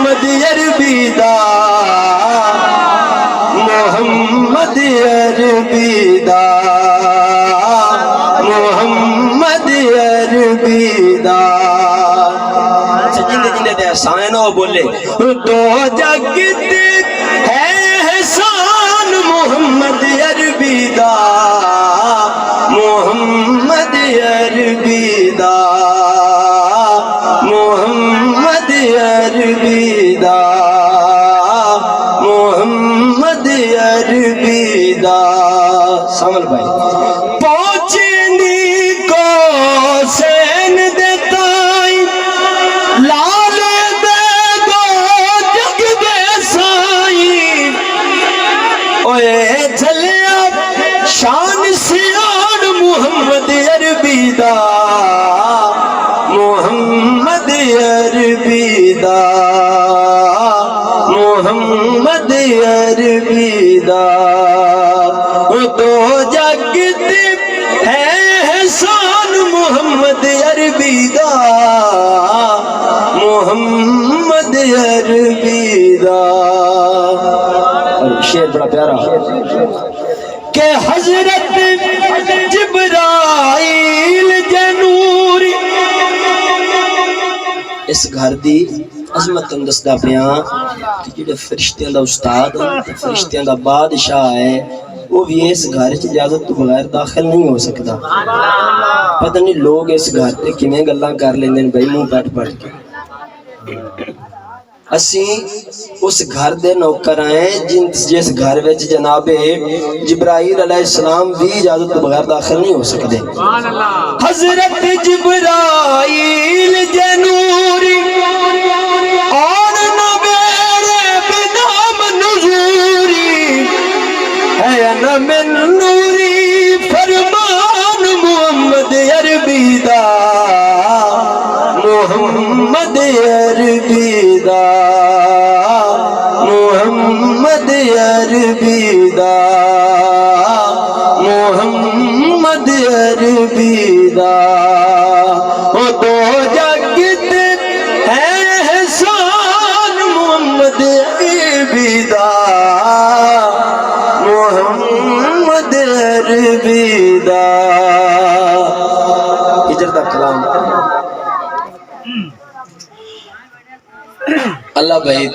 محمد عربی دا محمد عربی دا محمد عربی دا جندے جندے تے احسان ہو بولے دو جگ تے ہے احسان محمد عربی دا محمد عربی دا محمد عربی دا محمد عربی دا سامل بھائی پہنچنی کو سین دیتائی لال دے دو جگ دے سائی اوے چلیا شان سیان محمد عربی دا محمد عربی دا محمد عربی دا دو جگ تے ہے احسان محمد عربی دا محمد عربی دا اور شعر بڑا پیارا کہ حضرت جبرائیل جنوری اس گھر دی عظمت تم دسدا پیاں کہ جڑے فرشتیاں دا استاد فرشتیاں دا بادشاہ ہے وہ بھی اس گھر چ اجازت تو بغیر داخل نہیں ہو سکتا پتہ نہیں لوگ اس گھر تے کیویں گلاں کر لیندے نے بھائی منہ پٹ پٹ کے اسی اس گھر دے نوکر ہیں جس گھر وچ جناب جبرائیل علیہ السلام بھی اجازت تو بغیر داخل نہیں ہو سکتے حضرت جبرائیل جنوری اور نہ میرے بنا منظوری ہے نہ من نوری فرمان محمد عربی دا محمد عربی دا محمد عربی دا محمد عربی دا او دو جگ تے ہے احسان محمد عربی دا محمد عربی دا ہجر دا کلام اللہ بھائی